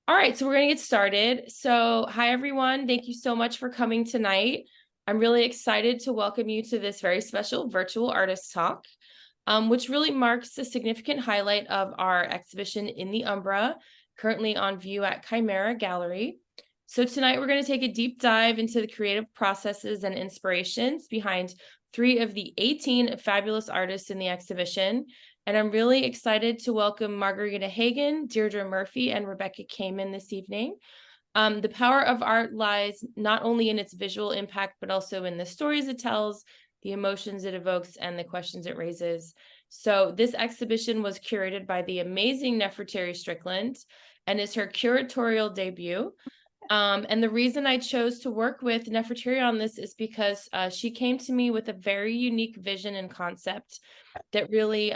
All right, so we're going to get started. So hi, everyone. Thank you so much for coming tonight. I'm really excited to welcome you to this very special virtual artist talk, which really marks a significant highlight of our exhibition in the Umbra, currently on view at Chimaera Gallery. So tonight we're going to take a deep dive into the creative processes and inspirations behind 3 of the 18 fabulous artists in the exhibition. And I'm really excited to welcome Marguerita Hagan, Deirdre Murphy, and Rebecca Kamen this evening. The power of art lies not only in its visual impact, but also in the stories it tells, the emotions it evokes, and the questions it raises. So this exhibition was curated by the amazing Neferteri Strickland and is her curatorial debut. And the reason I chose to work with Neferteri on this is because she came to me with a very unique vision and concept that really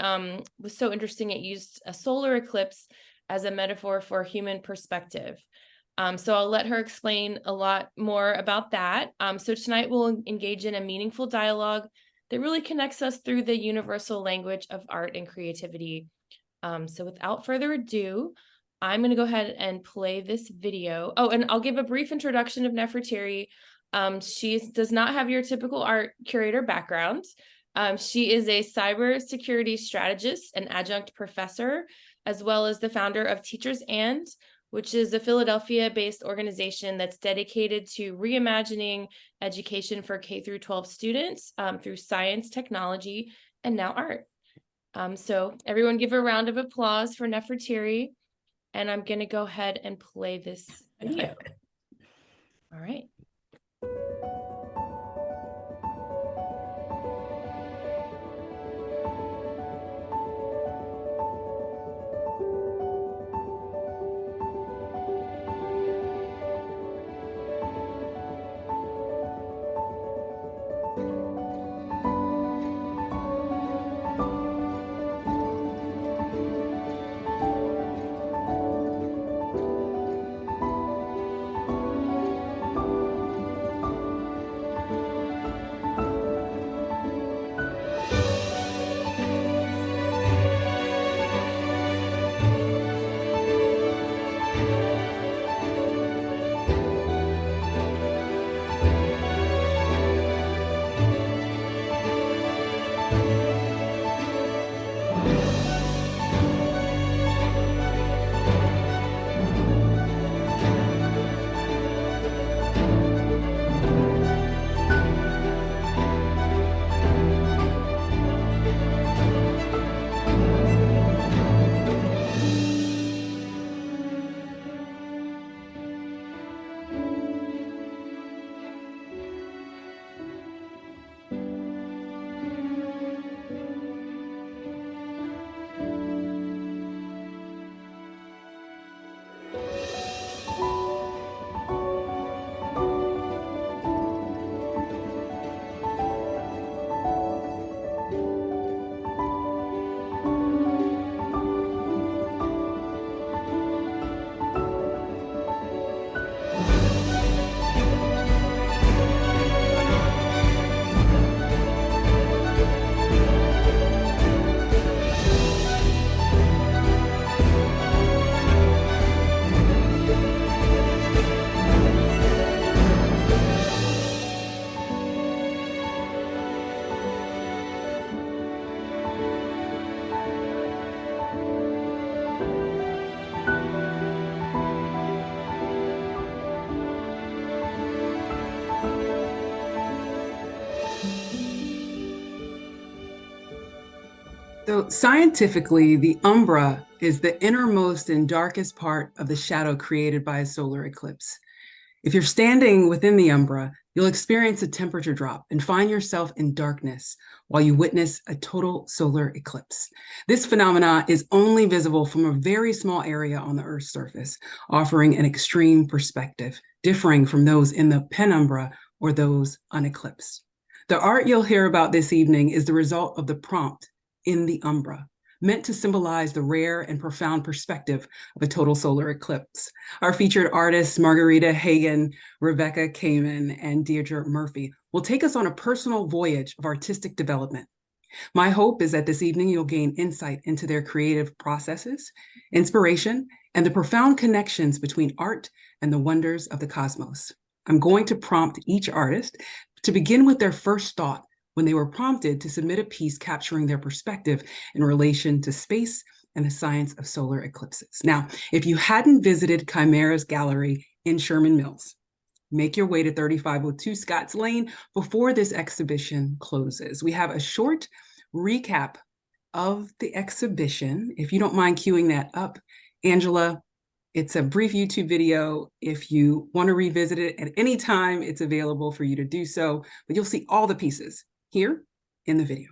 was so interesting. It used a solar eclipse as a metaphor for human perspective. So I'll let her explain a lot more about that. So tonight we'll engage in a meaningful dialogue that really connects us through the universal language of art and creativity. So without further ado, I'm going to go ahead and play this video. Oh, and I'll give a brief introduction of Neferteri. She does not have your typical art curator background. She is a cybersecurity strategist and adjunct professor, as well as the founder of Teachers And, which is a Philadelphia-based organization that's dedicated to reimagining education for K-12 students through science, technology, and now art. So everyone give a round of applause for Neferteri. And I'm going to go ahead and play this video. All right. So scientifically, the umbra is the innermost and darkest part of the shadow created by a solar eclipse. If you're standing within the umbra, you'll experience a temperature drop and find yourself in darkness while you witness a total solar eclipse. This phenomena is only visible from a very small area on the Earth's surface, offering an extreme perspective, differing from those in the penumbra or those uneclipsed. The art you'll hear about this evening is the result of the prompt in the umbra, meant to symbolize the rare and profound perspective of a total solar eclipse. Our featured artists, Marguerita Hagan, Rebecca Kamen, and Deirdre Murphy, will take us on a personal voyage of artistic development. My hope is that this evening you'll gain insight into their creative processes, inspiration, and the profound connections between art and the wonders of the cosmos. I'm going to prompt each artist to begin with their first thought when they were prompted to submit a piece capturing their perspective in relation to space and the science of solar eclipses. Now, if you hadn't visited Chimaera's Gallery in Sherman Mills, make your way to 3502 Scotts Lane before this exhibition closes. We have a short recap of the exhibition. If you don't mind queuing that up, Angela, it's a brief YouTube video. If you want to revisit it at any time, it's available for you to do so, but you'll see all the pieces here in the video.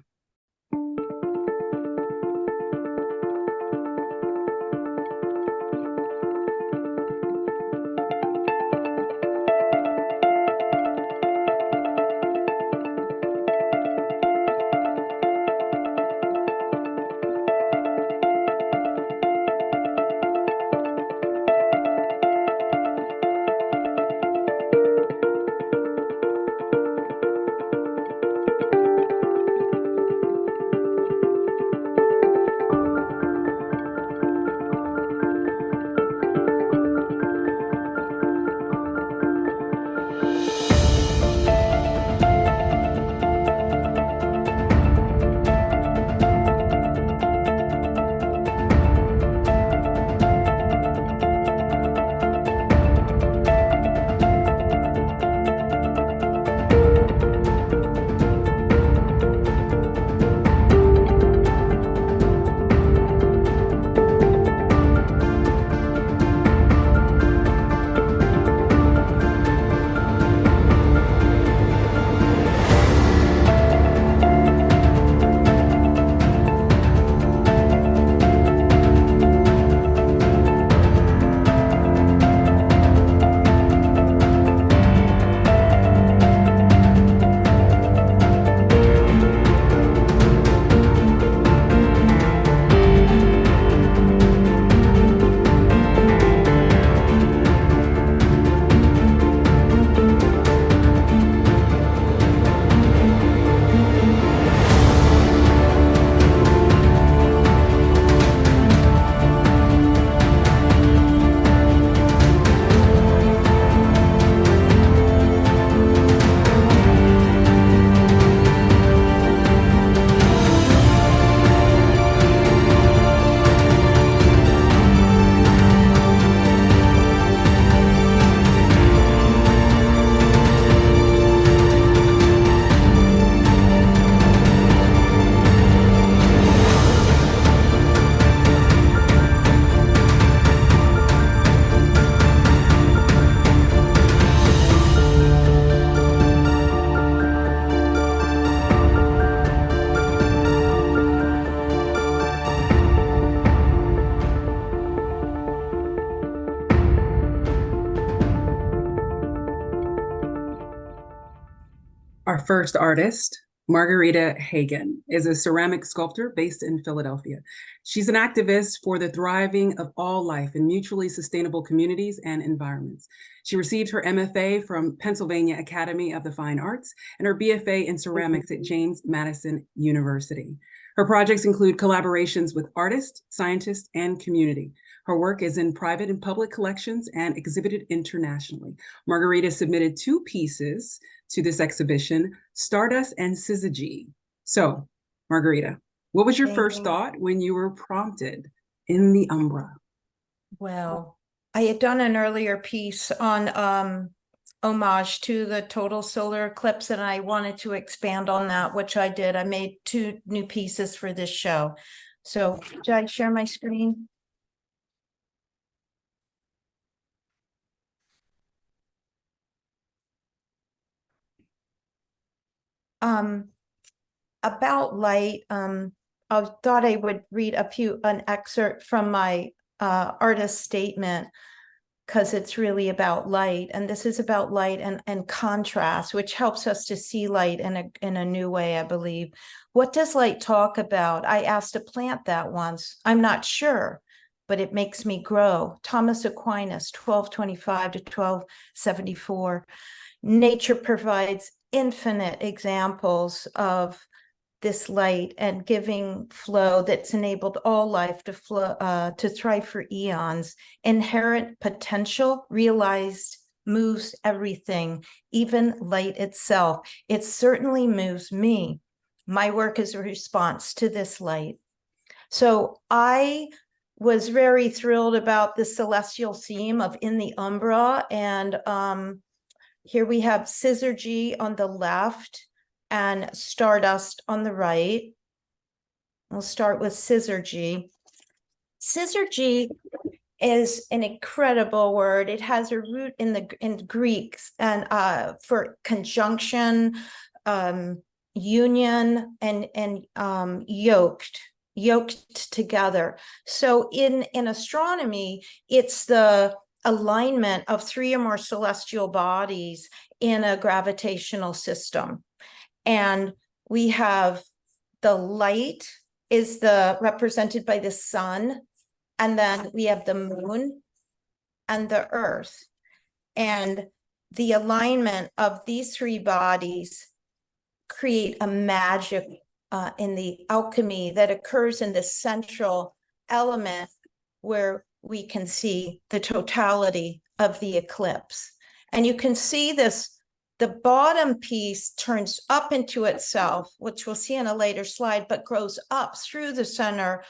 Our first artist, Marguerita Hagan, is a ceramic sculptor based in Philadelphia. She's an activist for the thriving of all life in mutually sustainable communities and environments. She received her MFA from Pennsylvania Academy of the Fine Arts and her BFA in ceramics at James Madison University. Her projects include collaborations with artists, scientists, and community. Her work is in private and public collections and exhibited internationally. Marguerita submitted 2 pieces to this exhibition, Stardust and Syzygy. So, Marguerita, what was your first thought when you were prompted in the Umbra? Well, I had done an earlier piece on homage to the total solar eclipse, and I wanted to expand on that, which I did. I made 2 new pieces for this show. So, should I share my screen? About light, I thought I would read an excerpt from my artist statement, because it's really about light, and this is about light and contrast, which helps us to see light in a new way, I believe. What does light talk about? I asked a plant that once. I'm not sure, but it makes me grow. Thomas Aquinas, 1225 to 1274. Nature provides infinite examples of this light and giving flow that's enabled all life to flow, to thrive for eons. Inherent potential realized moves everything, even light itself. It certainly moves me. My work is a response to this light. So I was very thrilled about the celestial theme of In the Umbra. And here we have Syzygy on the left and Stardust on the right. We'll start with Syzygy. Syzygy is an incredible word. It has a root in Greeks and for conjunction, union, and yoked together. So in astronomy, it's the alignment of three or more celestial bodies in a gravitational system. And we have the light is represented by the sun, and then we have the moon and the earth. And the alignment of these three bodies create a magic in the alchemy that occurs in the central element where we can see the totality of the eclipse. And you can see this, the bottom piece turns up into itself, which we'll see in a later slide, but grows up through the center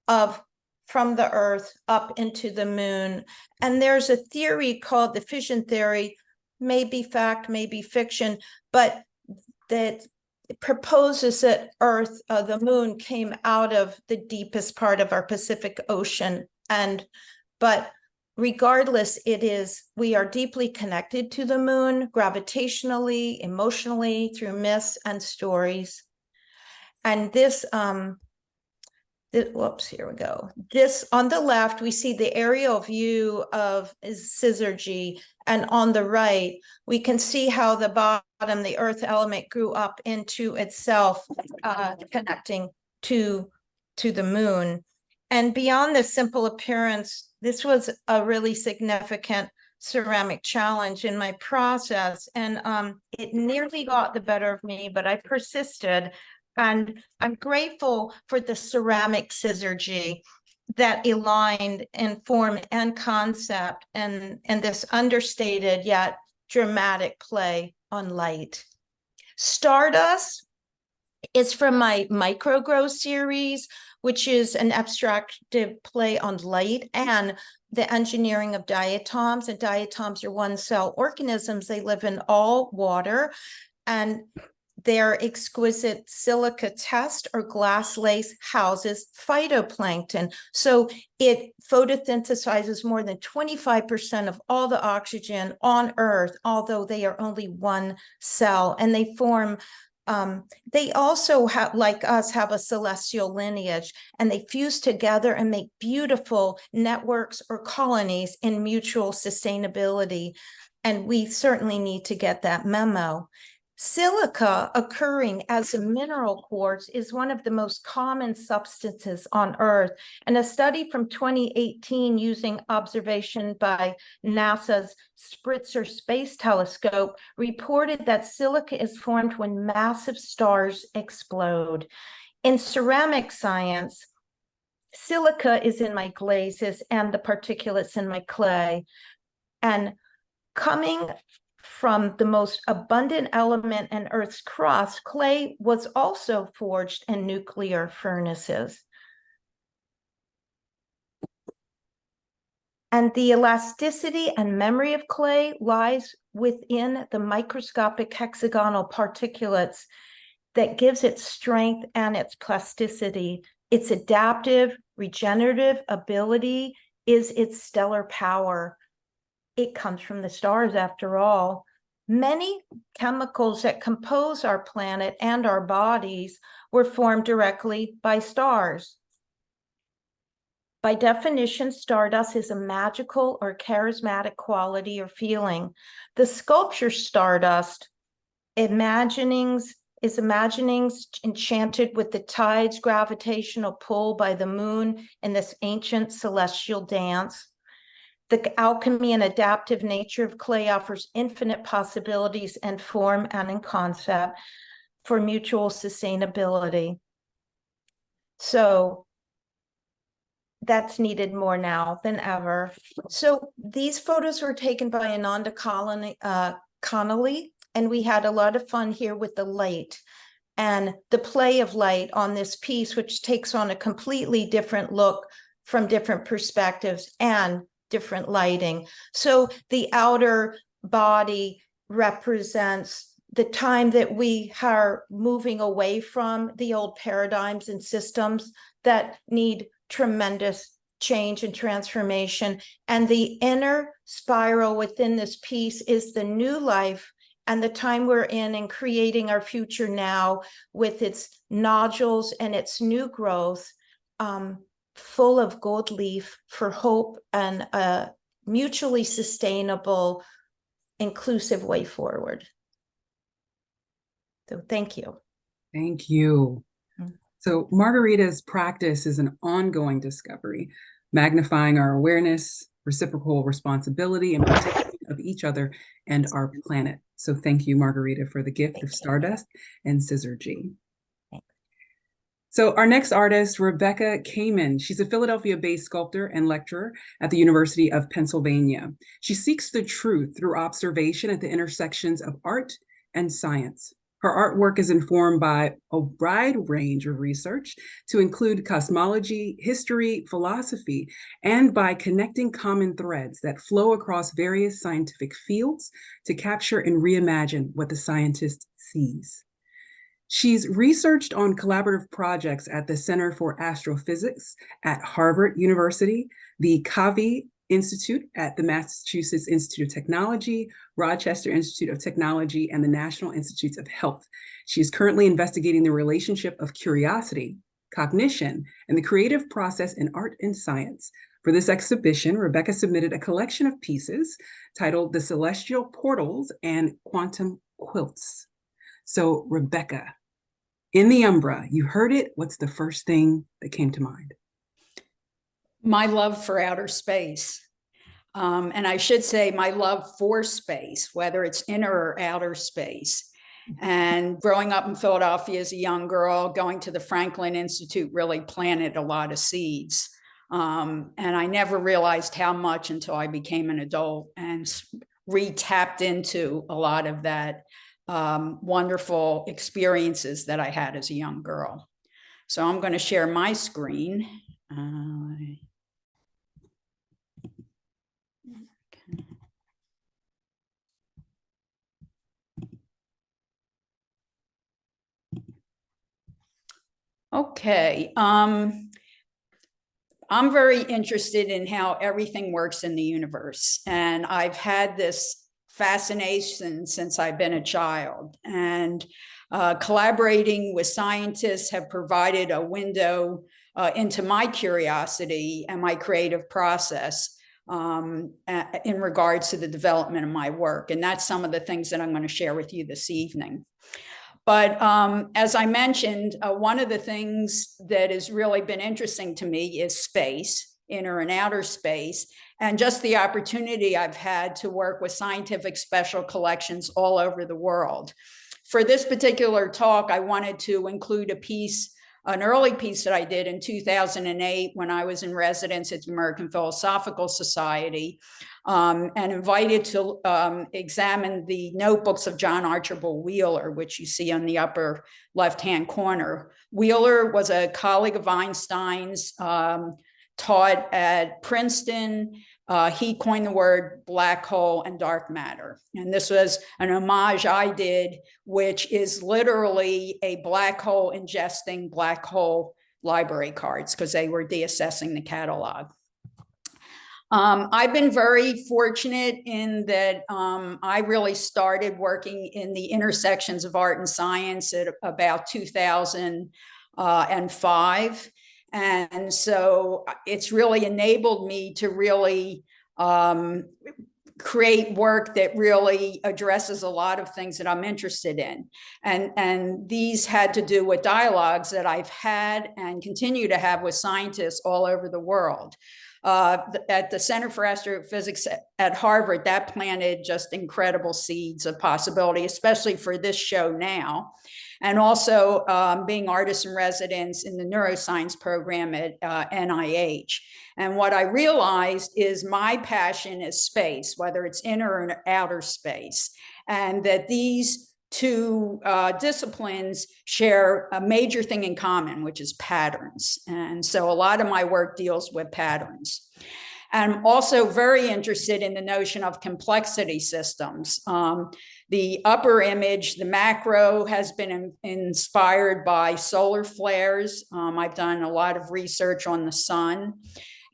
from the earth up into the moon. And there's a theory called the fission theory, maybe fact, maybe fiction, but that proposes that Earth, the moon, came out of the deepest part of our Pacific Ocean. But regardless, we are deeply connected to the moon, gravitationally, emotionally, through myths and stories. And whoops, here we go. This, on the left, we see the aerial view of Syzygy, and on the right, we can see how the bottom, the earth element, grew up into itself, connecting to the moon. And beyond the simple appearance, this was a really significant ceramic challenge in my process. And it nearly got the better of me, but I persisted. And I'm grateful for the ceramic Syzygy that aligned in form and concept and this understated yet dramatic play on light. Stardust is from my Microgrow series, which is an abstractive play on light and the engineering of diatoms. And diatoms are one-cell organisms. They live in all water, and their exquisite silica test or glass lace houses phytoplankton. So it photosynthesizes more than 25% of all the oxygen on Earth, although they are only one cell. And they form, they also have, like us, have a celestial lineage, and they fuse together and make beautiful networks or colonies in mutual sustainability. And we certainly need to get that memo. Silica, occurring as a mineral quartz, is one of the most common substances on Earth. And a study from 2018 using observation by NASA's Spitzer Space Telescope reported that silica is formed when massive stars explode. In ceramic science, silica is in my glazes and the particulates in my clay. And coming from the most abundant element in Earth's crust, clay was also forged in nuclear furnaces. And the elasticity and memory of clay lies within the microscopic hexagonal particulates that gives it strength and its plasticity. Its adaptive, regenerative ability is its stellar power. It comes from the stars, after all. Many chemicals that compose our planet and our bodies were formed directly by stars. By definition, stardust is a magical or charismatic quality or feeling. The sculpture Stardust imaginings enchanted with the tide's gravitational pull by the moon in this ancient celestial dance. The alchemy and adaptive nature of clay offers infinite possibilities in form and in concept. for mutual sustainability. So that's needed more now than ever. So these photos were taken by Ananda Connolly, and we had a lot of fun here with the light and the play of light on this piece, which takes on a completely different look from different perspectives and different lighting. So the outer body represents the time that we are moving away from the old paradigms and systems that need tremendous change and transformation. And the inner spiral within this piece is the new life and the time we're in and creating our future now with its nodules and its new growth, full of gold leaf for hope and a mutually sustainable, inclusive way forward. So thank you. Thank you. So Marguerita's practice is an ongoing discovery, magnifying our awareness, reciprocal responsibility, and protection of each other and our planet. So thank you, Marguerita, for the gift of Stardust and Scissor G. So our next artist, Rebecca Kamen. She's a Philadelphia-based sculptor and lecturer at the University of Pennsylvania. She seeks the truth through observation at the intersections of art and science. Her artwork is informed by a wide range of research to include cosmology, history, philosophy, and by connecting common threads that flow across various scientific fields to capture and reimagine what the scientist sees. She's researched on collaborative projects at the Center for Astrophysics at Harvard University, the Kavi Institute at the Massachusetts Institute of Technology, Rochester Institute of Technology, and the National Institutes of Health. She is currently investigating the relationship of curiosity, cognition, and the creative process in art and science. For this exhibition, Rebecca submitted a collection of pieces titled The Celestial Portals and Quantum Quilts. So, Rebecca, in the Umbra, you heard it. What's the first thing that came to mind? My love for outer space. And I should say my love for space, whether it's inner or outer space. And growing up in Philadelphia as a young girl, going to the Franklin Institute really planted a lot of seeds. And I never realized how much until I became an adult and re-tapped into a lot of that wonderful experiences that I had as a young girl. So I'm going to share my screen. Okay. I'm very interested in how everything works in the universe. And I've had this fascination since I've been a child. And collaborating with scientists have provided a window into my curiosity and my creative process in regards to the development of my work. And that's some of the things that I'm going to share with you this evening. But as I mentioned, one of the things that has really been interesting to me is space, inner and outer space, and just the opportunity I've had to work with scientific special collections all over the world. For this particular talk, I wanted to include a piece, an early piece that I did in 2008 when I was in residence at the American Philosophical Society, and invited to examine the notebooks of John Archibald Wheeler, which you see on the upper left-hand corner. Wheeler was a colleague of Einstein's, taught at Princeton. He coined the word black hole and dark matter. And this was an homage I did, which is literally a black hole ingesting black hole library cards because they were deassessing the catalog. I've been very fortunate in that I really started working in the intersections of art and science at about 2005. And so it's really enabled me to really create work that really addresses a lot of things that I'm interested in. And these had to do with dialogues that I've had and continue to have with scientists all over the world. At the Center for Astrophysics at Harvard, that planted just incredible seeds of possibility, especially for this show now. and also being artist in residence in the neuroscience program at NIH. And what I realized is my passion is space, whether it's inner or outer space, and that these two disciplines share a major thing in common, which is patterns. And so a lot of my work deals with patterns. I'm also very interested in the notion of complexity systems. The upper image, the macro, has been inspired by solar flares. I've done a lot of research on the sun.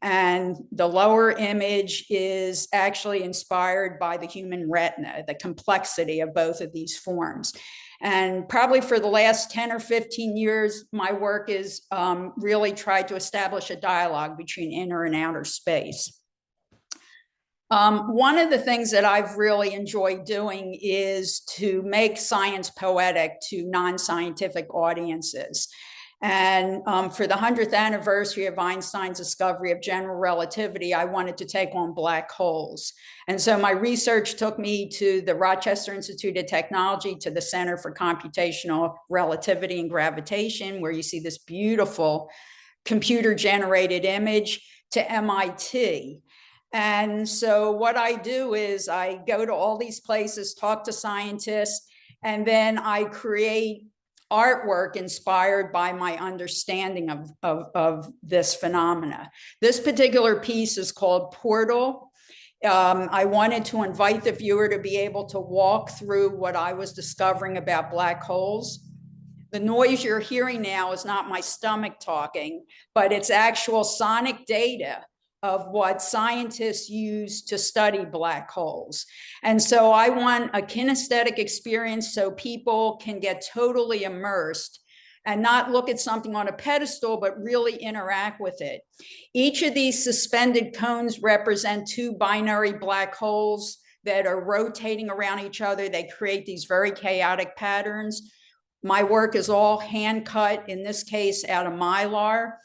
And the lower image is actually inspired by the human retina, the complexity of both of these forms. And probably for the last 10 or 15 years, my work is really tried to establish a dialogue between inner and outer space. One of the things that I've really enjoyed doing is to make science poetic to non-scientific audiences. And for the 100th anniversary of Einstein's discovery of general relativity, I wanted to take on black holes. And so my research took me to the Rochester Institute of Technology, to the Center for Computational Relativity and Gravitation, where you see this beautiful computer-generated image, to MIT. And so what I do is I go to all these places, talk to scientists, and then I create artwork inspired by my understanding of this phenomena. This particular piece is called Portal. I wanted to invite the viewer to be able to walk through what I was discovering about black holes. The noise you're hearing now is not my stomach talking, but it's actual sonic data of what scientists use to study black holes. And so I want a kinesthetic experience so people can get totally immersed and not look at something on a pedestal, but really interact with it. Each of these suspended cones represent two binary black holes that are rotating around each other. They create these very chaotic patterns. My work is all hand cut, in this case, out of mylar.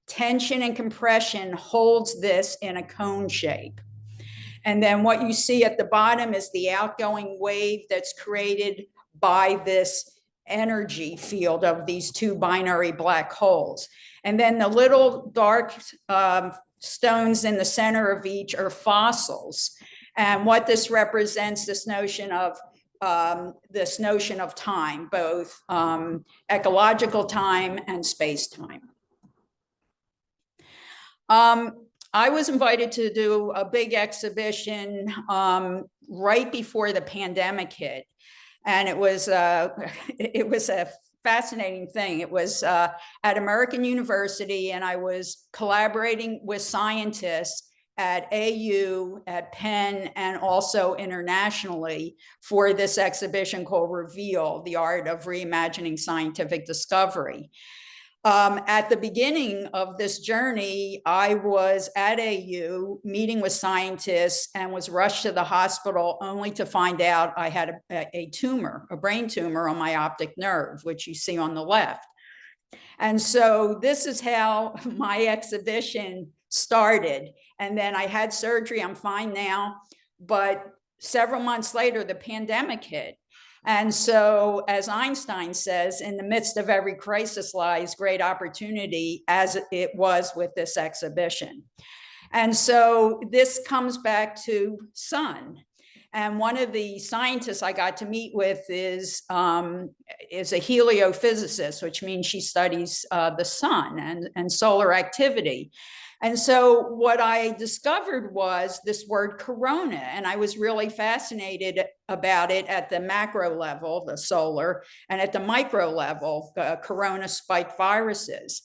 Tension and compression holds this in a cone shape. And then what you see at the bottom is the outgoing wave that's created by this energy field of these two binary black holes. And then the little dark stones in the center of each are fossils. And what this represents, this notion of time, both ecological time and space-time. I was invited to do a big exhibition right before the pandemic hit, and it was a fascinating thing. It was at American University, and I was collaborating with scientists at AU, at Penn, and also internationally for this exhibition called Reveal: The Art of Reimagining Scientific Discovery. At the beginning of this journey, I was at AU meeting with scientists and was rushed to the hospital only to find out I had a tumor, a brain tumor on my optic nerve, which you see on the left. And so this is how my exhibition started. And then I had surgery, I'm fine now, but several months later, the pandemic hit. And so, as Einstein says, in the midst of every crisis lies great opportunity, as it was with this exhibition. And so this comes back to sun. And one of the scientists I got to meet with is a heliophysicist, which means she studies the sun and solar activity. And so what I discovered was this word corona, and I was really fascinated about it at the macro level, the solar, and at the micro level, corona spike viruses.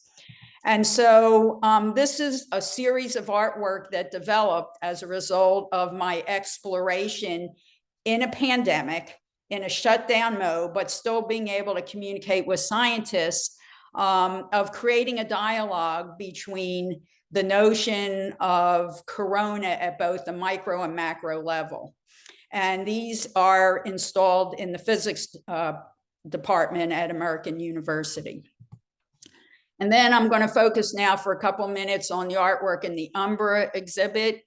And so this is a series of artwork that developed as a result of my exploration in a pandemic, in a shutdown mode, but still being able to communicate with scientists, of creating a dialogue between the notion of corona at both the micro and macro level. And these are installed in the physics department at American University. And then I'm going to focus now for a couple minutes on the artwork in the Umbra exhibit.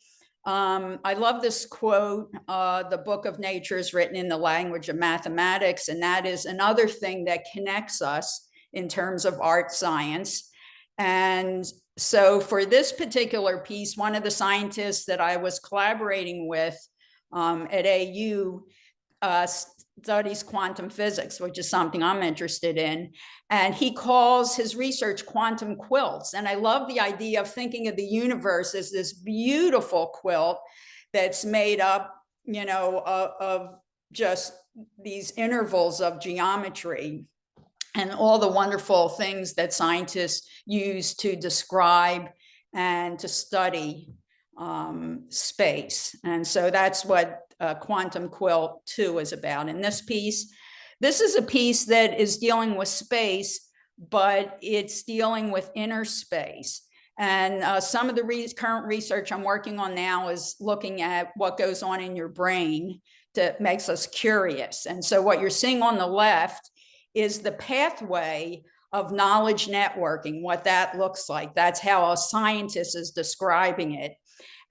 I love this quote, the book of nature is written in the language of mathematics, and that is another thing that connects us in terms of art science. And so for this particular piece, one of the scientists that I was collaborating with at AU studies quantum physics, which is something I'm interested in. And he calls his research quantum quilts. And I love the idea of thinking of the universe as this beautiful quilt that's made up, you know, of just these intervals of geometry and all the wonderful things that scientists use to describe and to study space. And so that's what Quantum Quilt 2 is about. In this piece, this is a piece that is dealing with space, but it's dealing with inner space. And some of the current research I'm working on now is looking at what goes on in your brain that makes us curious. And so what you're seeing on the left is the pathway of knowledge networking, what that looks like. That's how a scientist is describing it.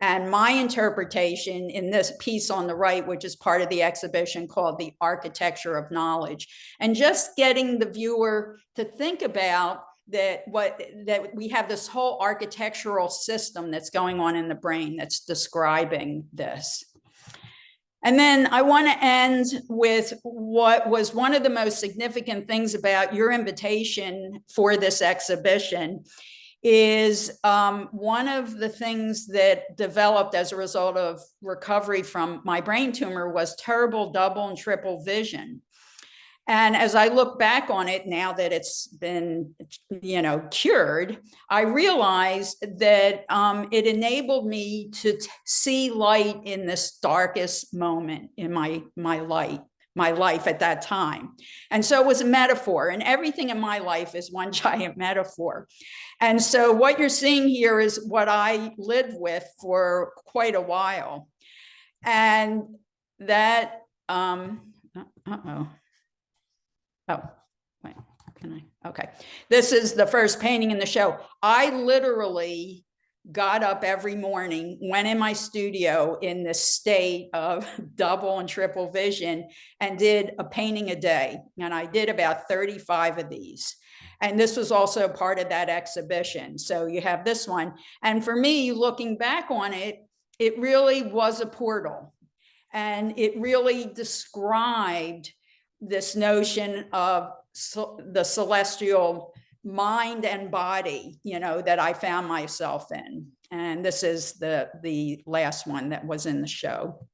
And my interpretation in this piece on the right, which is part of the exhibition called The Architecture of Knowledge, and just getting the viewer to think about that we have this whole architectural system that's going on in the brain that's describing this. And then I want to end with what was one of the most significant things about your invitation for this exhibition is one of the things that developed as a result of recovery from my brain tumor was terrible double and triple vision. And as I look back on it now that it's been, you know, cured, I realized that it enabled me to see light in this darkest moment in my life at that time. And so it was a metaphor, and everything in my life is one giant metaphor. And so what you're seeing here is what I lived with for quite a while. And that, oh, wait, can I? Okay. This is the first painting in the show. I literally got up every morning, went in my studio in this state of double and triple vision and did a painting a day. And I did about 35 of these. And this was also part of that exhibition. So you have this one. And for me, looking back on it, it really was a portal. And it really described this notion of the celestial mind and body, you know, that I found myself in. And this is the last one that was in the show.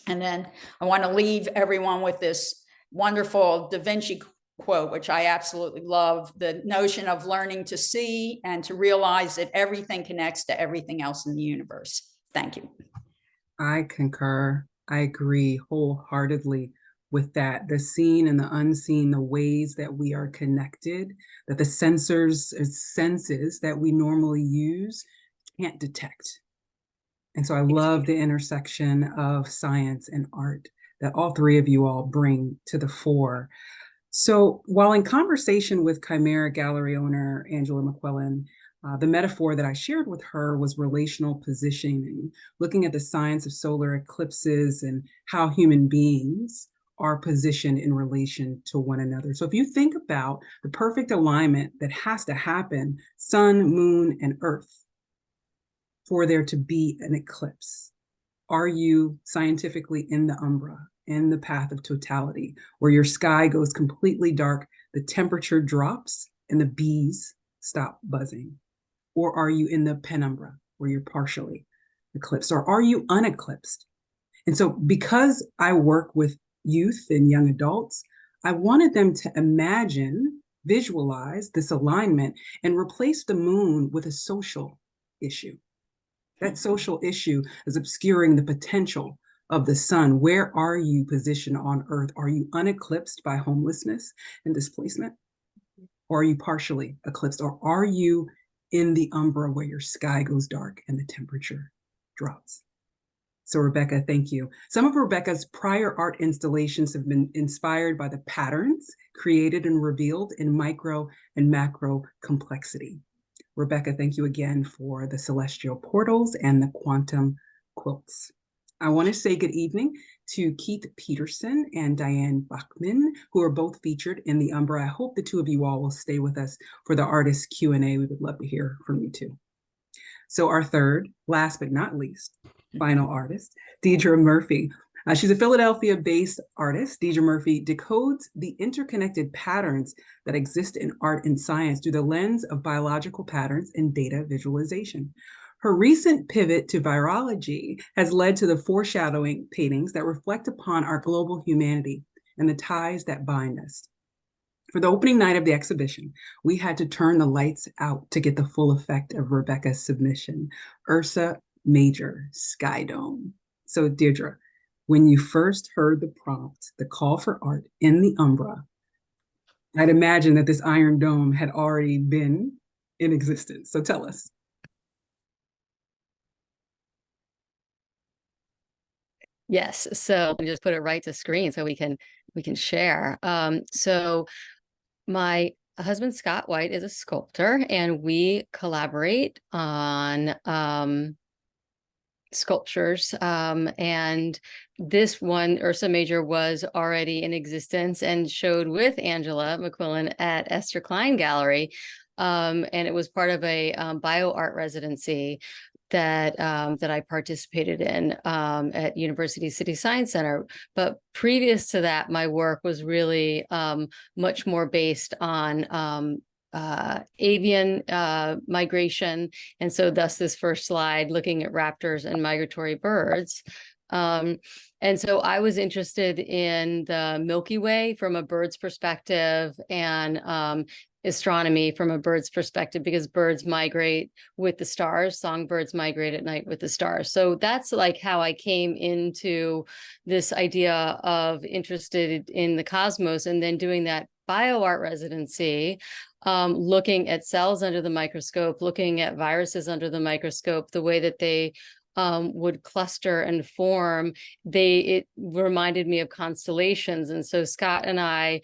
And then I want to leave everyone with this wonderful Da Vinci quote, which I absolutely love: the notion of learning to see and to realize that everything connects to everything else in the universe. Thank you. I concur. I agree wholeheartedly with that. The seen and the unseen, the ways that we are connected, that the senses that we normally use can't detect. And so I love the intersection of science and art that all three of you all bring to the fore. So while in conversation with Chimaera Gallery owner Angela McQuillan, the metaphor that I shared with her was relational positioning, looking at the science of solar eclipses and how human beings are positioned in relation to one another. So if you think about the perfect alignment that has to happen, sun, moon, and earth, for there to be an eclipse, are you scientifically in the umbra, in the path of totality, where your sky goes completely dark, the temperature drops, and the bees stop buzzing? Or are you in the penumbra, where you're partially eclipsed? Or are you uneclipsed? And so because I work with youth and young adults, I wanted them to imagine, visualize this alignment and replace the moon with a social issue. That social issue is obscuring the potential of the sun. Where are you positioned on Earth? Are you uneclipsed by homelessness and displacement? Or are you partially eclipsed? Or are you in the umbra where your sky goes dark and the temperature drops? So Rebecca, thank you. Some of Rebecca's prior art installations have been inspired by the patterns created and revealed in micro and macro complexity. Rebecca, thank you again for the celestial portals and the quantum quilts. I want to say good evening to Keith Peterson and Diane Bachman, who are both featured in the Umbra. I hope the two of you all will stay with us for the artist Q&A. We would love to hear from you too. So our third, last but not least, final artist, Deirdre Murphy. She's a Philadelphia-based artist. Deirdre Murphy decodes the interconnected patterns that exist in art and science through the lens of biological patterns and data visualization. Her recent pivot to virology has led to the foreshadowing paintings that reflect upon our global humanity and the ties that bind us. For the opening night of the exhibition, we had to turn the lights out to get the full effect of Rebecca's submission, Ursa Major Sky Dome. So Deirdre, when you first heard the prompt, the call for art in the Umbra, I'd imagine that this Iron Dome had already been in existence. So tell us. Yes, so let me just put it right to screen so we can share. So my husband Scott White is a sculptor, and we collaborate on sculptures. And this one, Ursa Major, was already in existence and showed with Angela McQuillan at Esther Klein Gallery. And it was part of a bio art residency that I participated in at University City Science Center. But previous to that, my work was really much more based on avian migration. And so thus this first slide looking at raptors and migratory birds. And so I was interested in the Milky Way from a bird's perspective, and astronomy from a bird's perspective, because birds migrate with the stars. Songbirds migrate at night with the stars. So that's like how I came into this idea of interested in the cosmos, and then doing that bioart residency, looking at cells under the microscope, looking at viruses under the microscope, the way that they would cluster and form. It reminded me of constellations. And so Scott and I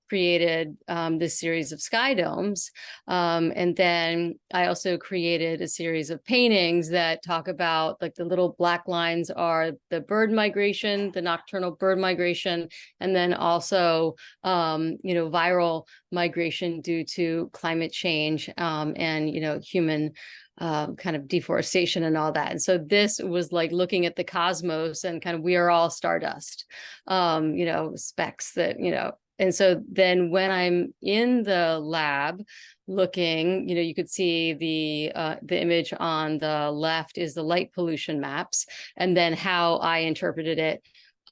created this series of sky domes. And then I also created a series of paintings that talk about, like, the little black lines are the bird migration, the nocturnal bird migration, and then also, viral migration due to climate change, and, human kind of deforestation and all that. And so this was like looking at the cosmos and kind of, we are all stardust, specks that, And so then when I'm in the lab looking, you could see the image on the left is the light pollution maps, and then how I interpreted it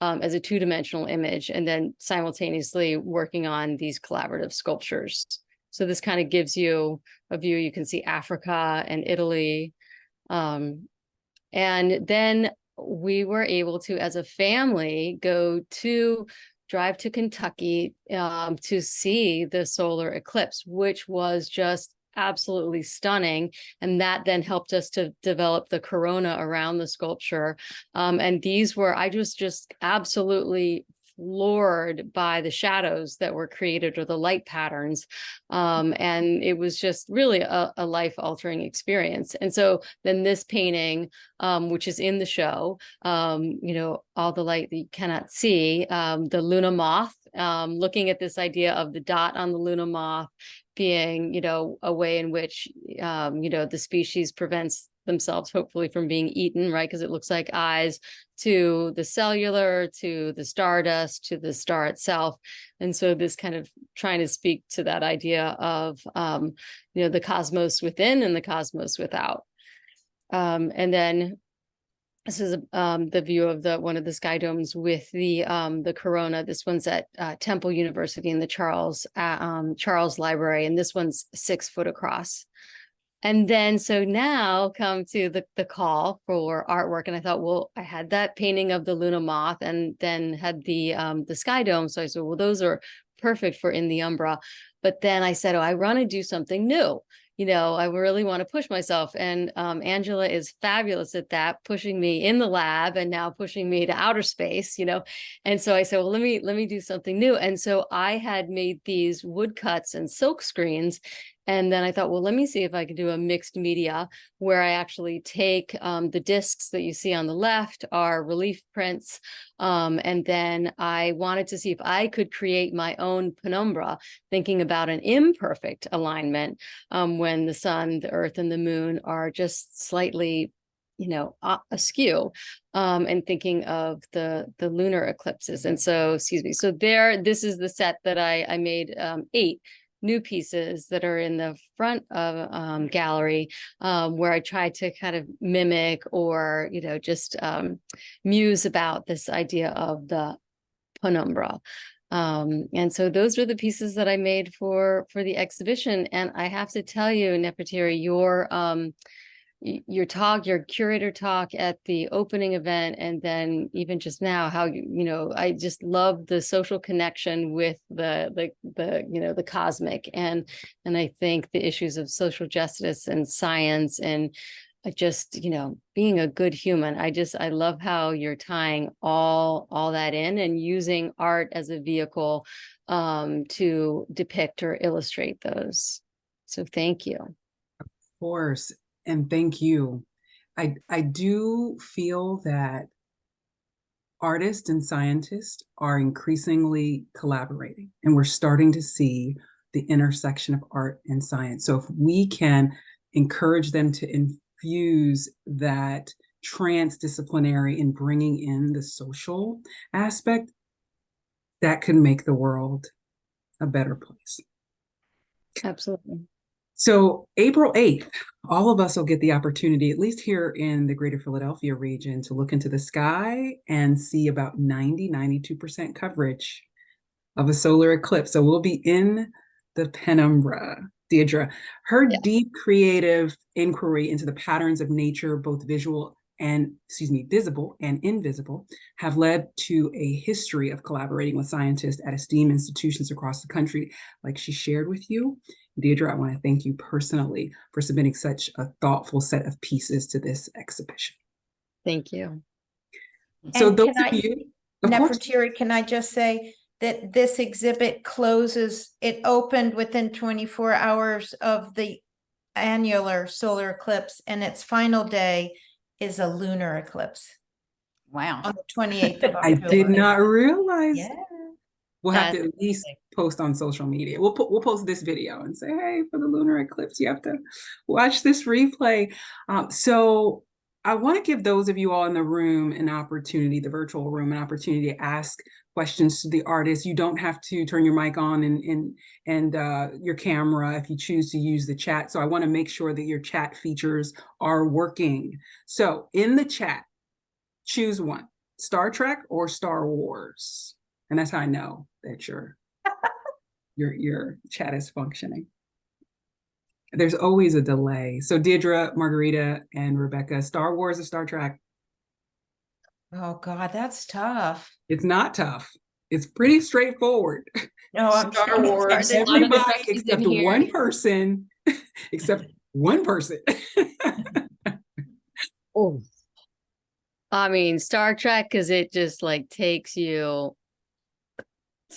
as a two-dimensional image, and then simultaneously working on these collaborative sculptures. So this kind of gives you a view. You can see Africa and Italy. And then we were able to, as a family, drive to Kentucky to see the solar eclipse, which was just absolutely stunning. And that then helped us to develop the corona around the sculpture. And these were, I was just absolutely floored by the shadows that were created, or the light patterns. And it was just really a life-altering experience. And so then this painting, which is in the show, all the light that you cannot see, the Luna moth, looking at this idea of the dot on the Luna moth being, a way in which, the species prevents themselves hopefully from being eaten, right? Because it looks like eyes, to the cellular, to the stardust, to the star itself. And so this kind of trying to speak to that idea of, the cosmos within and the cosmos without. And then this is the view of one of the sky domes with the corona. This one's at Temple University in the Charles Library, and this one's 6 foot across. And then, so now come to the call for artwork. And I thought, well, I had that painting of the Luna moth, and then had the sky dome. So I said, well, those are perfect for in the Umbra. But then I said, oh, I want to do something new. I really want to push myself. And Angela is fabulous at that, pushing me in the lab and now pushing me to outer space, And so I said, well, let me do something new. And so I had made these woodcuts and silk screens, And then I thought, well, let me see if I could do a mixed media where I actually take the discs that you see on the left are relief prints. And then I wanted to see if I could create my own penumbra, thinking about an imperfect alignment when the sun, the earth, and the moon are just slightly, askew, and thinking of the lunar eclipses. And so, excuse me. So this is the set that I made 8 new pieces that are in the front of gallery, where I tried to kind of mimic or, just muse about this idea of the penumbra. And so those are the pieces that I made for the exhibition. And I have to tell you, Neferteri, your talk, your curator talk at the opening event, and then even just now, how I just love the social connection with the cosmic, and I think the issues of social justice and science and just being a good human. I love how you're tying all that in and using art as a vehicle to depict or illustrate those. So thank you. Of course. And thank you. I do feel that artists and scientists are increasingly collaborating, and we're starting to see the intersection of art and science. So if we can encourage them to infuse that transdisciplinary in bringing in the social aspect, that can make the world a better place. Absolutely. So April 8th, all of us will get the opportunity, at least here in the greater Philadelphia region, to look into the sky and see about 92% coverage of a solar eclipse. So we'll be in the penumbra. Deirdre, her deep creative inquiry into the patterns of nature, both visible and invisible, have led to a history of collaborating with scientists at esteemed institutions across the country, like she shared with you. Deirdre, I want to thank you personally for submitting such a thoughtful set of pieces to this exhibition. Thank you. So And those of you, Neferteri, can I just say that this exhibit closes, it opened within 24 hours of the annular solar eclipse, and its final day is a lunar eclipse Wow. on the 28th of I October. did not realize. Yeah. We'll have to at least post on social media. We'll post this video and say, hey, for the lunar eclipse, you have to watch this replay. So I want to give those of you all in the room an opportunity, the virtual room, an opportunity to ask questions to the artist. You don't have to turn your mic on and your camera if you choose to use the chat. So I want to make sure that your chat features are working. So in the chat, choose one, Star Trek or Star Wars. And that's how I know that your chat is functioning. There's always a delay. So Deirdre, Marguerita, and Rebecca, Star Wars or Star Trek? Oh God, that's tough. It's not tough. It's pretty straightforward. No, I'm Star kidding. Wars. Everybody except one person, except one person. Oh, I mean, Star Trek, because it just like takes you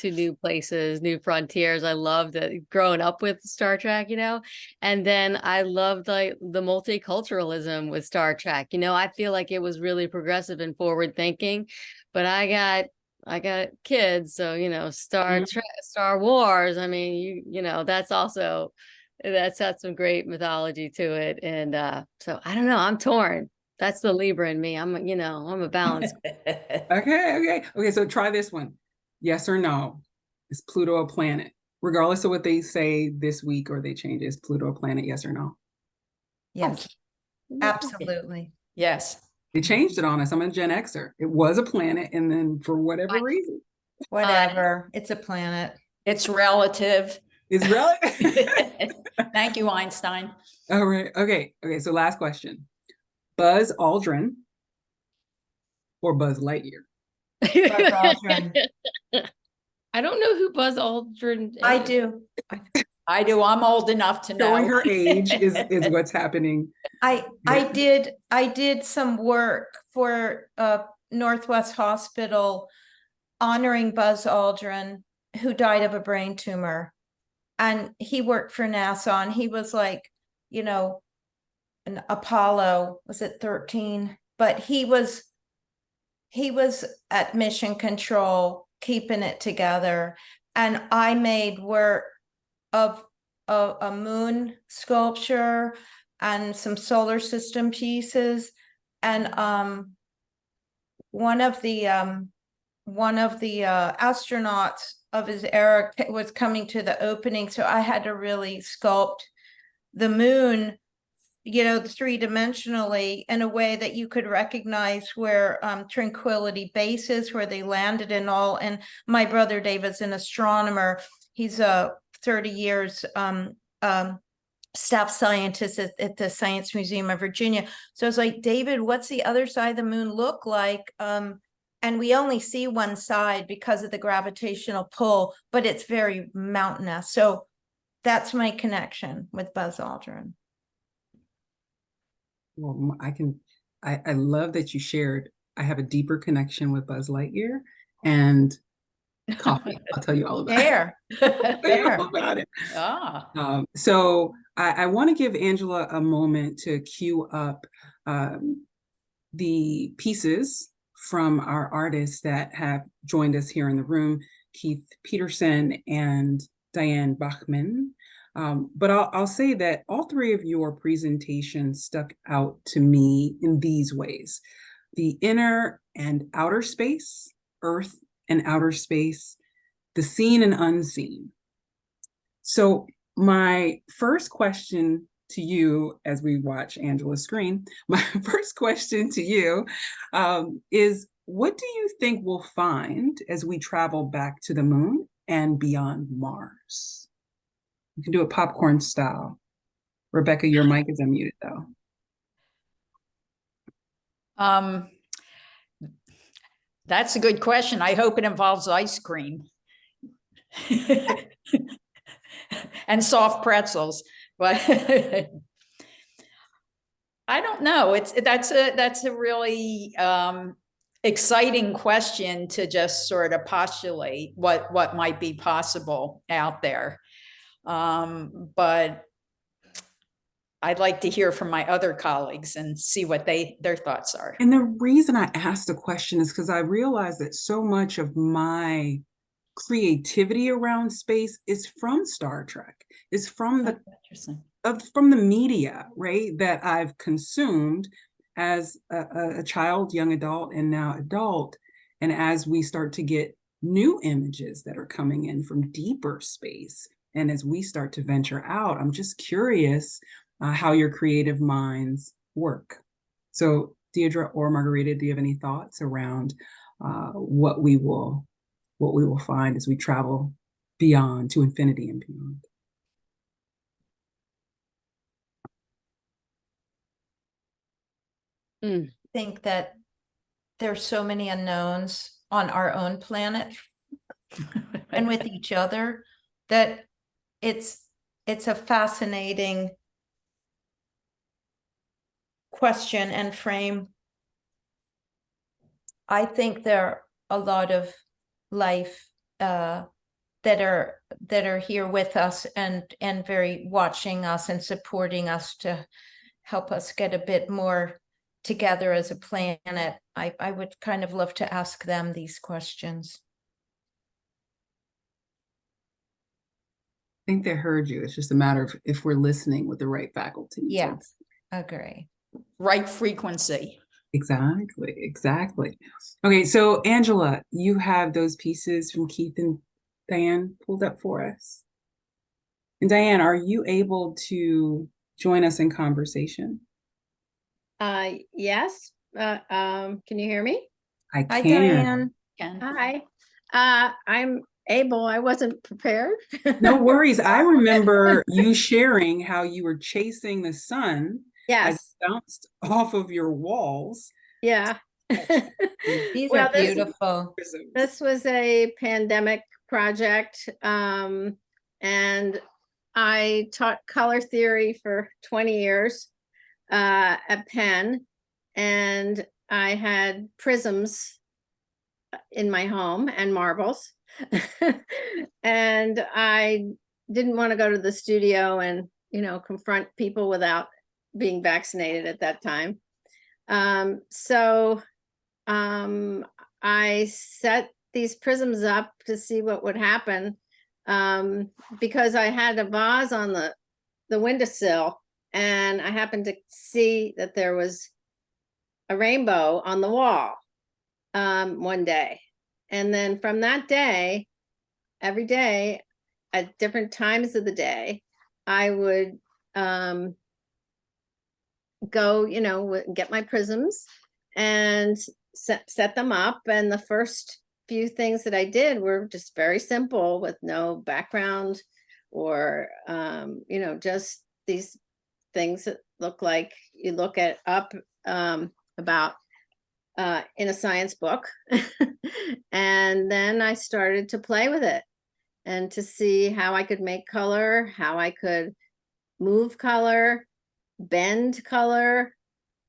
to new places, new frontiers. I loved it growing up with Star Trek, and then I loved like the multiculturalism with Star Trek. I feel like it was really progressive and forward thinking, but I got kids, so Star Trek, Star Wars. I mean, that's had some great mythology to it, and so I don't know. I'm torn. That's the Libra in me. I'm a balance. Okay. So try this one. Yes or no? Is Pluto a planet? Regardless of what they say this week or they change it, is Pluto a planet? Yes or no? Yes, absolutely. Yes. They changed it on us. I'm a Gen Xer. It was a planet, and then for whatever reason, Whatever. It's a planet. It's relative. it's relative. Thank you, Einstein. All right. Okay. So last question: Buzz Aldrin or Buzz Lightyear? Buzz Aldrin. I don't know who Buzz Aldrin is. I do. I do. I'm old enough to know. Showing her age is what's happening. I did some work for Northwest Hospital honoring Buzz Aldrin, who died of a brain tumor. and he worked for NASA, and he was like, you know, an Apollo, was it 13? But he was at mission control, keeping it together. And I made work of a moon sculpture and some solar system pieces. And one of the astronauts of his era was coming to the opening, so I had to really sculpt the moon, you know, three-dimensionally in a way that you could recognize where Tranquility Base is, where they landed and all. And my brother David's an astronomer. He's 30 years staff scientist at the Science Museum of Virginia. So I was like, David, what's the other side of the moon look like? And we only see one side because of the gravitational pull, but it's very mountainous. So that's my connection with Buzz Aldrin. Well, I love that you shared. I have a deeper connection with Buzz Lightyear and coffee. I'll tell you all about it. I'll tell you all about it. So I want to give Angela a moment to cue up the pieces from our artists that have joined us here in the room, Keith Peterson and Diane Bachman. But I'll say that all three of your presentations stuck out to me in these ways: the inner and outer space, earth and outer space, the seen and unseen. So my first question to you, as we watch Angela's screen, my first question to you is, what do you think we'll find as we travel back to the moon and beyond Mars? You can do it popcorn style. Rebecca, your mic is unmuted though. That's a good question. I hope it involves ice cream and soft pretzels, but I don't know. That's a really exciting question to just sort of postulate what might be possible out there. But I'd like to hear from my other colleagues and see what their thoughts are. And the reason I asked the question is because I realized that so much of my creativity around space is from Star Trek, is from the media, right, that I've consumed as a child, young adult, and now adult. And as we start to get new images that are coming in from deeper space, and as we start to venture out, I'm just curious how your creative minds work. So Deirdre or Marguerita, do you have any thoughts around what we will find as we travel beyond to infinity and beyond? I think that there's so many unknowns on our own planet and with each other that it's a fascinating question and frame. I think there are a lot of life that are here with us and very watching us and supporting us to help us get a bit more together as a planet. I would kind of love to ask them these questions. I think they heard you. It's just a matter of if we're listening with the right faculty. Yes, agree. Right frequency. Exactly. Okay, so Angela, you have those pieces from Keith and Diane pulled up for us. And Diane, are you able to join us in conversation? Yes. Can you hear me? I can. Hi, Diane. Hi. I'm able. I wasn't prepared. No worries. I remember you sharing how you were chasing the sun. Yes. As it bounced off of your walls. Yeah. These are beautiful. This was a pandemic project. And I taught color theory for 20 years at Penn. And I had prisms in my home and marbles. And I didn't want to go to the studio and, confront people without being vaccinated at that time. So I set these prisms up to see what would happen, because I had a vase on the windowsill, and I happened to see that there was a rainbow on the wall one day. And then from that day, every day at different times of the day, I would go, get my prisms and set them up. And the first few things that I did were just very simple, with no background or, just these things that look like you look at up about in a science book. And then I started to play with it and to see how I could make color, how I could move color, bend color,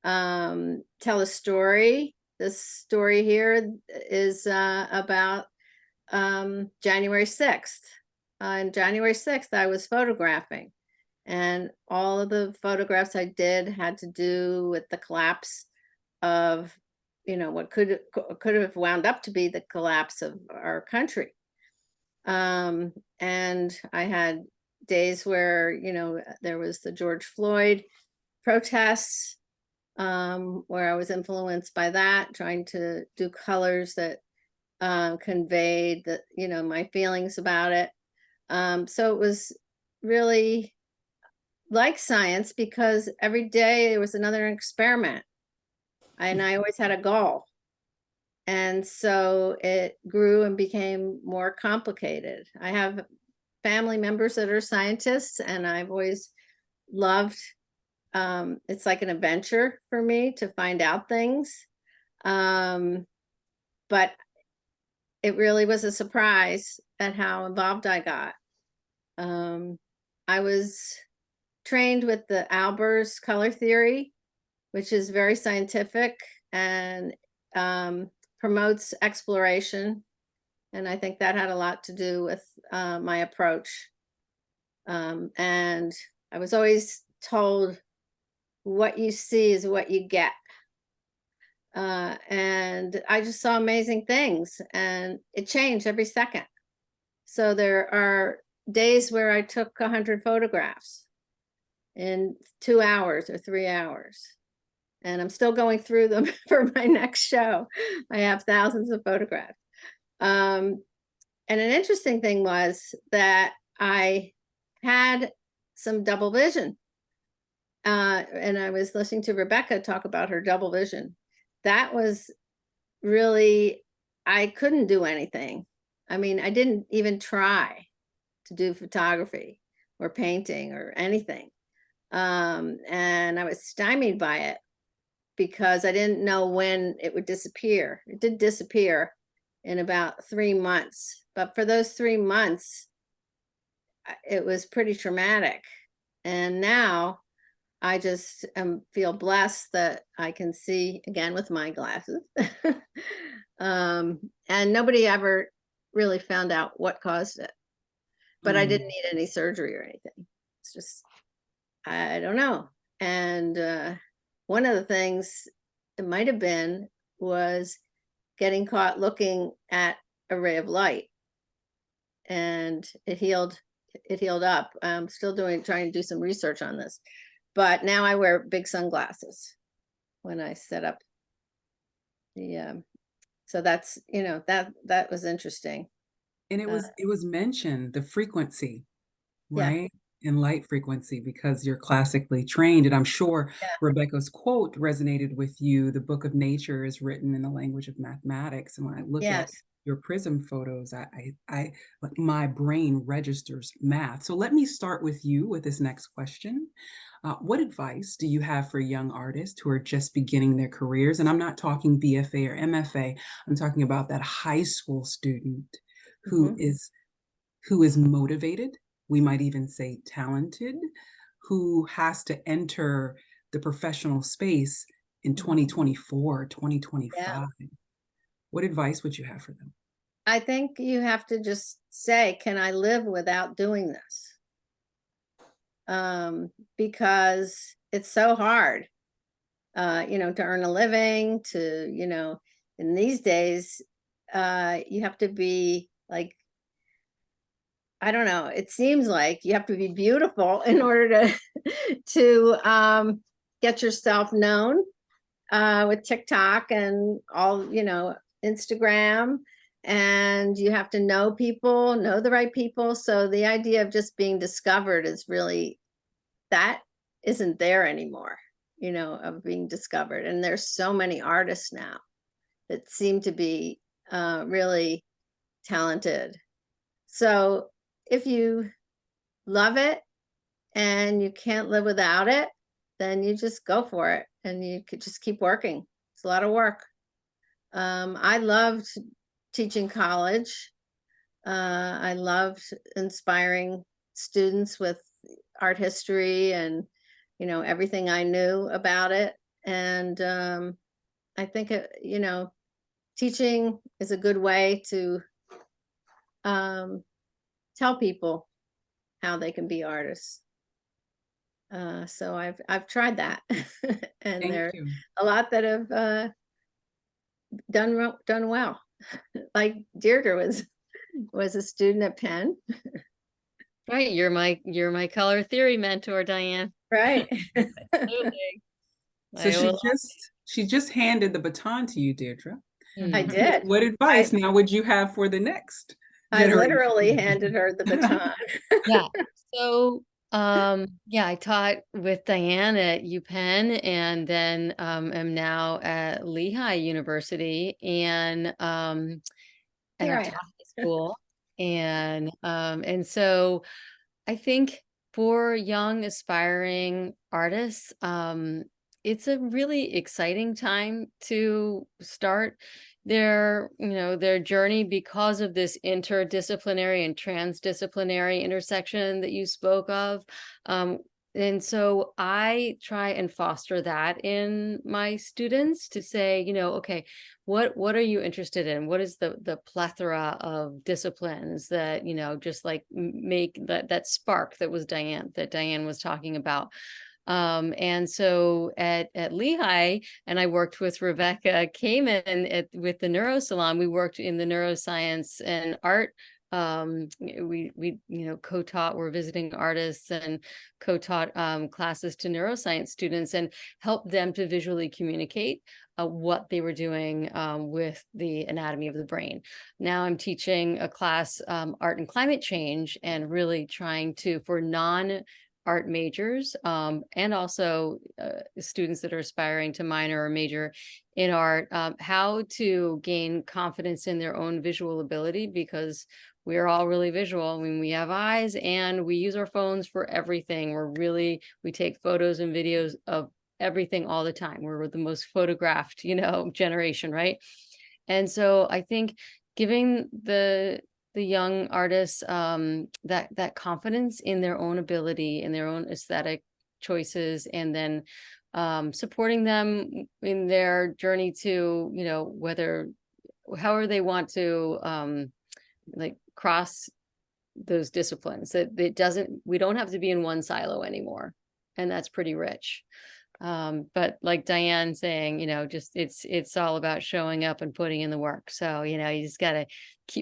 tell a story. This story here is about January 6th. On January 6th, I was photographing, and all of the photographs I did had to do with the collapse of, what could have wound up to be the collapse of our country. And I had days where, there was the George Floyd protests, where I was influenced by that, trying to do colors that conveyed the, my feelings about it. So it was really like science, because every day there was another experiment, and I always had a goal. And so it grew and became more complicated. I have family members that are scientists, and I've always loved, it's like an adventure for me to find out things. But it really was a surprise at how involved I got. I was trained with the Albers color theory, which is very scientific and promotes exploration. And I think that had a lot to do with my approach. And I was always told, what you see is what you get. And I just saw amazing things, and it changed every second. So there are days where I took 100 photographs in 2 hours or 3 hours. And I'm still going through them for my next show. I have thousands of photographs. And an interesting thing was that I had some double vision. And I was listening to Rebecca talk about her double vision. That was really, I couldn't do anything. I mean, I didn't even try to do photography or painting or anything. And I was stymied by it because I didn't know when it would disappear. It did disappear in about 3 months, but for those 3 months, it was pretty traumatic. And now I just feel blessed that I can see again with my glasses. And nobody ever really found out what caused it, but I didn't need any surgery or anything. It's just, I don't know. And one of the things it might have been was getting caught looking at a ray of light, and it healed up. I'm still trying to do some research on this, but now I wear big sunglasses when I set up the, so that's, that was interesting. And it was mentioned, the frequency, right? Yeah. And light frequency, because you're classically trained. And I'm sure Rebecca's quote resonated with you. The book of nature is written in the language of mathematics. And when I look at your prism photos, I my brain registers math. So let me start with you with this next question. What advice do you have for young artists who are just beginning their careers? And I'm not talking BFA or MFA. I'm talking about that high school student who is motivated. We might even say talented, who has to enter the professional space in 2024, 2025. What advice would you have for them? I think you have to just say, can I live without doing this? Because it's so hard, to earn a living, in these days, you have to be like, I don't know, it seems like you have to be beautiful in order to get yourself known with TikTok and all, Instagram. And you have to know people, know the right people. So the idea of just being discovered is really, that isn't there anymore, of being discovered. And there's so many artists now that seem to be really talented. So if you love it and you can't live without it, then you just go for it and you could just keep working. It's a lot of work. I loved teaching college. I loved inspiring students with art history and, everything I knew about it. And I think, teaching is a good way to tell people how they can be artists. So I've tried that, and Thank there are you. a lot that have done well. Like Deirdre was a student at Penn, Right, you're my color theory mentor, Diane. right? Absolutely. So I will- she just handed the baton to you, Deirdre. I did. What advice now would you have for the next I generation? literally handed her the baton. Yeah. So I taught with Diane at UPenn, and then am now at Lehigh University, and I Here have I taught am. high school, and so I think for young aspiring artists, it's a really exciting time to start their journey because of this interdisciplinary and transdisciplinary intersection that you spoke of. And so I try and foster that in my students to say, okay, what are you interested in? What is the plethora of disciplines that, just like make that spark that Diane was talking about. And so at Lehigh, and I worked with Rebecca Kamen with the Neuro Salon. We worked in the neuroscience and art. We co-taught, we're visiting artists and co-taught classes to neuroscience students and helped them to visually communicate what they were doing with the anatomy of the brain. Now I'm teaching a class, art and climate change, and really trying to, for non-art majors and also students that are aspiring to minor or major in art, how to gain confidence in their own visual ability, because we're all really visual. I mean, we have eyes and we use our phones for everything. We take photos and videos of everything all the time. We're the most photographed, generation, right? And so I think giving the young artists that confidence in their own ability, in their own aesthetic choices, and then supporting them in their journey to, however they want to cross those disciplines, that we don't have to be in one silo anymore. And that's pretty rich. But like Diane saying, just it's all about showing up and putting in the work. So, you just got to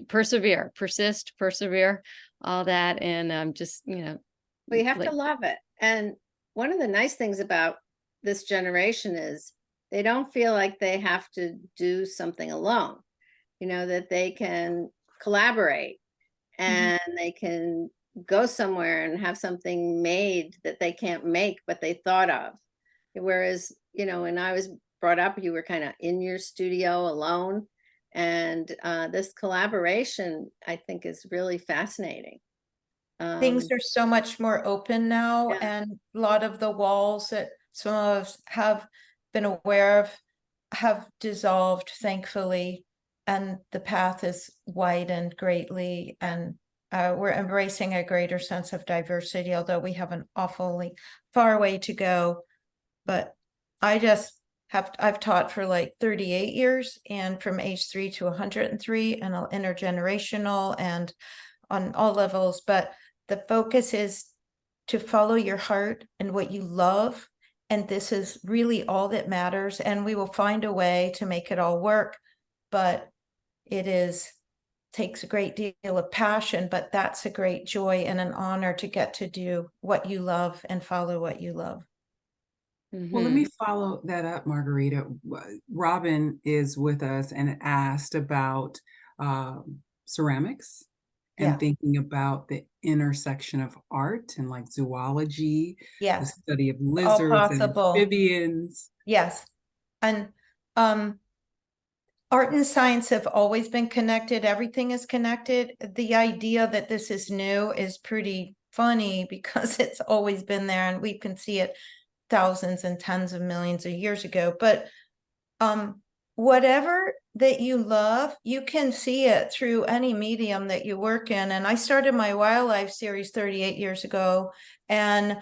persevere, all that. And Well, you have to love it. And one of the nice things about this generation is they don't feel like they have to do something alone, that they can collaborate and they can go somewhere and have something made that they can't make, but they thought of. Whereas, when I was brought up, you were kind of in your studio alone. And this collaboration, I think, is really fascinating. Things are so much more open now, Yeah. and a lot of the walls that some of us have been aware of have dissolved, thankfully, and the path is widened greatly, and we're embracing a greater sense of diversity, although we have an awfully far way to go. But I just I've taught for like 38 years, and from age 3 to 103, and intergenerational and on all levels. But the focus is to follow your heart and what you love. And this is really all that matters. And we will find a way to make it all work. But takes a great deal of passion, but that's a great joy and an honor to get to do what you love and follow what you love. Well, let me follow that up, Marguerita. Robin is with us and asked about ceramics and thinking about the intersection of art and like zoology, the study of lizards and amphibians. Yes. And art and science have always been connected. Everything is connected. The idea that this is new is pretty funny because it's always been there and we can see it thousands and tens of millions of years ago. But whatever that you love, you can see it through any medium that you work in. And I started my wildlife series 38 years ago, and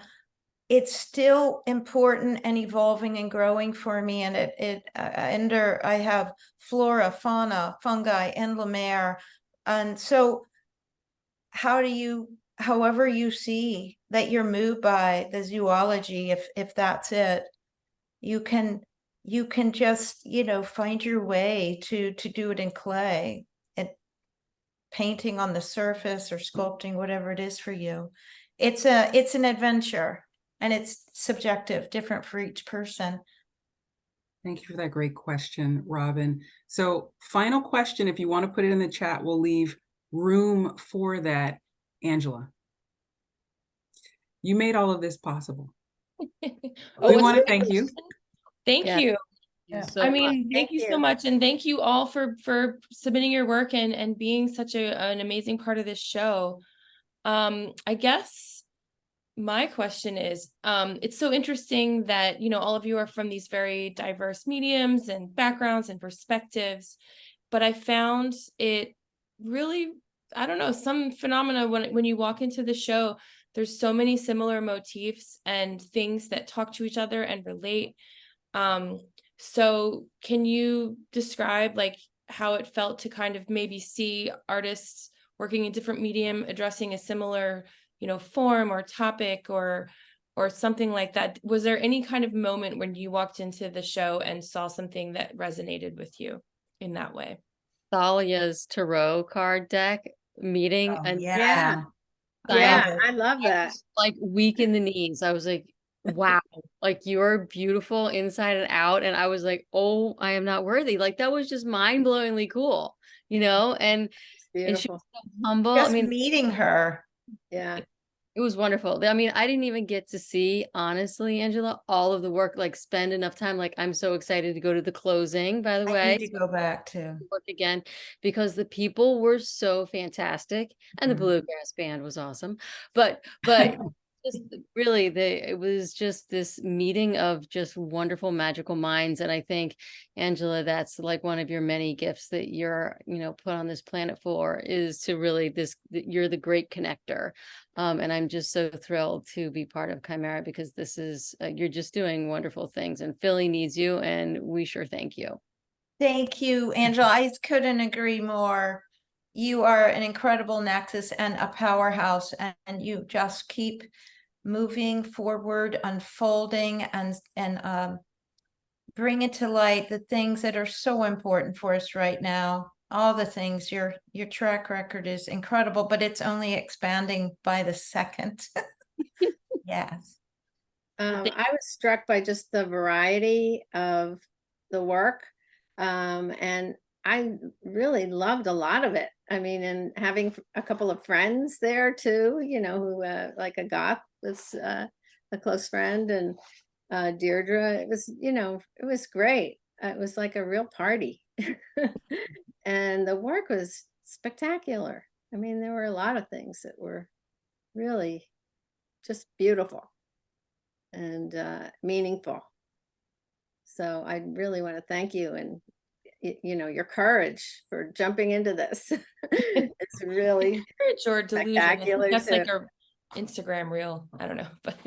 it's still important and evolving and growing for me. And I have flora, fauna, fungi, and Lemaire. And so however you see that you're moved by the zoology, if that's it, you can just, find your way to do it in clay, and painting on the surface or sculpting, whatever it is for you. It's an adventure, and it's subjective, different for each person. Thank you for that great question, Robin. So final question, if you want to put it in the chat, we'll leave room for that. Angela, you made all of this possible. We want to thank you. Thank you. So I mean, thank you so much. And thank you all for submitting your work and being such an amazing part of this show. I guess my question is, it's so interesting that, all of you are from these very diverse mediums and backgrounds and perspectives, but I found it really, I don't know, some phenomena when you walk into the show, there's so many similar motifs and things that talk to each other and relate. So can you describe like how it felt to kind of maybe see artists working in different medium addressing a similar, form or topic or something like that? Was there any kind of moment when you walked into the show and saw something that resonated with you in that way? Thalia's tarot card deck meeting and I love that. Like weak in the knees. I was like, wow, like you're beautiful inside and out. And I was like, oh, I am not worthy. Like that was just mind-blowingly cool, and she was so humble. Just meeting her. Yeah. It was wonderful. I mean, I didn't even get to see, honestly, Angela, all of the work, like spend enough time. Like, I'm so excited to go to the closing, by the way. I need to go back to work again because the people were so fantastic and the bluegrass band was awesome. But just really it was just this meeting of just wonderful, magical minds. And I think, Angela, that's like one of your many gifts that you're, put on this planet for, is to really you're the great connector. And I'm just so thrilled to be part of Chimaera because this is, you're just doing wonderful things and Philly needs you. And we sure thank you. Thank you, Angela. I couldn't agree more. You are an incredible nexus and a powerhouse, and you just keep moving forward, unfolding, and bringing to light the things that are so important for us right now. All the things. Your track record is incredible, but it's only expanding by the second. Yes. I was struck by just the variety of the work. And I really loved a lot of it. I mean, and having a couple of friends there too, who like a goth was a close friend, and Deirdre, it was great. It was like a real party. And the work was spectacular. I mean, there were a lot of things that were really just beautiful and meaningful. So I really want to thank you, and your courage for jumping into this. It's really courage or delusion. Spectacular. That's like a Instagram reel. I don't know, but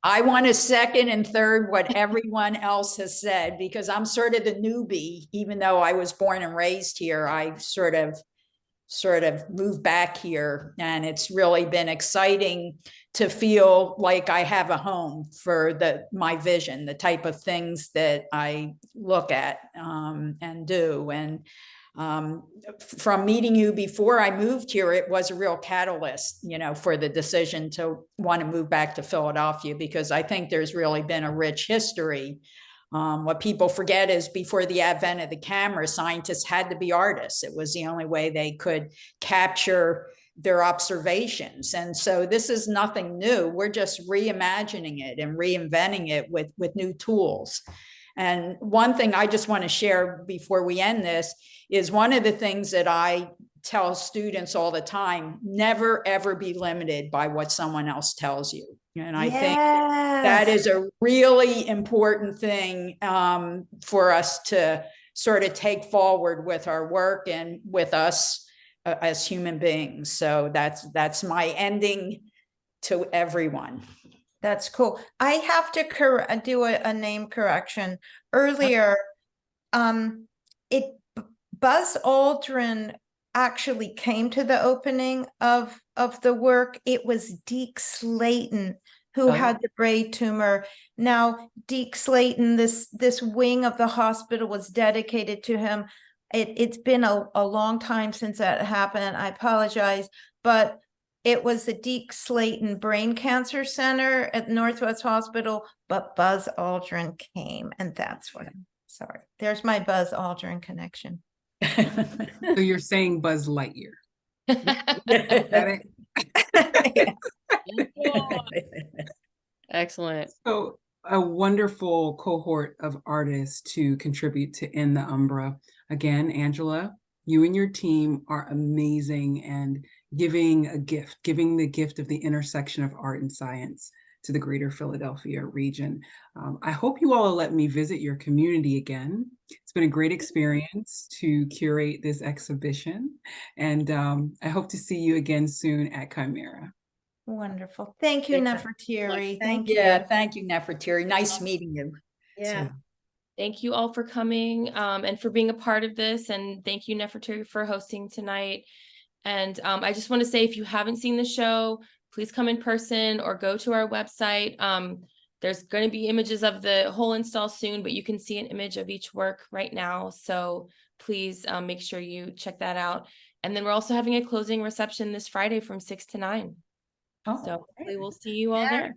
I want to second and third what everyone else has said, because I'm sort of the newbie, even though I was born and raised here. I sort of moved back here, and it's really been exciting to feel like I have a home for my vision, the type of things that I look at and do. And from meeting you before I moved here, it was a real catalyst, for the decision to want to move back to Philadelphia, because I think there's really been a rich history. What people forget is before the advent of the camera, scientists had to be artists. It was the only way they could capture their observations. And so this is nothing new. We're just reimagining it and reinventing it with new tools. And one thing I just want to share before we end this is one of the things that I tell students all the time: never, ever be limited by what someone else tells you. And I think that is a really important thing for us to sort of take forward with our work and with us as human beings. So that's my ending to everyone. That's cool. I have to do a name correction. Earlier, Buzz Aldrin actually came to the opening of the work. It was Deke Slayton who had the brain tumor. Now, Deke Slayton, this wing of the hospital was dedicated to him. It's been a long time since that happened. I apologize, but it was the Deke Slayton Brain Cancer Center at Northwest Hospital, but Buzz Aldrin came, and that's what I'm sorry. There's my Buzz Aldrin connection. So you're saying Buzz Lightyear. Is that it? Excellent. So a wonderful cohort of artists to contribute to In the Umbra. Again, Angela, you and your team are amazing and giving the gift of the intersection of art and science to the greater Philadelphia region. I hope you all will let me visit your community again. It's been a great experience to curate this exhibition, and I hope to see you again soon at Chimaera. Wonderful. Thank you, Neferteri. Thank you. Yeah, thank you, Neferteri. Nice meeting you. Yeah. Thank you all for coming and for being a part of this. And thank you, Neferteri, for hosting tonight. And I just want to say, if you haven't seen the show, please come in person or go to our website. There's going to be images of the whole install soon, but you can see an image of each work right now. So please make sure you check that out. And then we're also having a closing reception this Friday from 6 to 9. So hopefully we'll see you all there.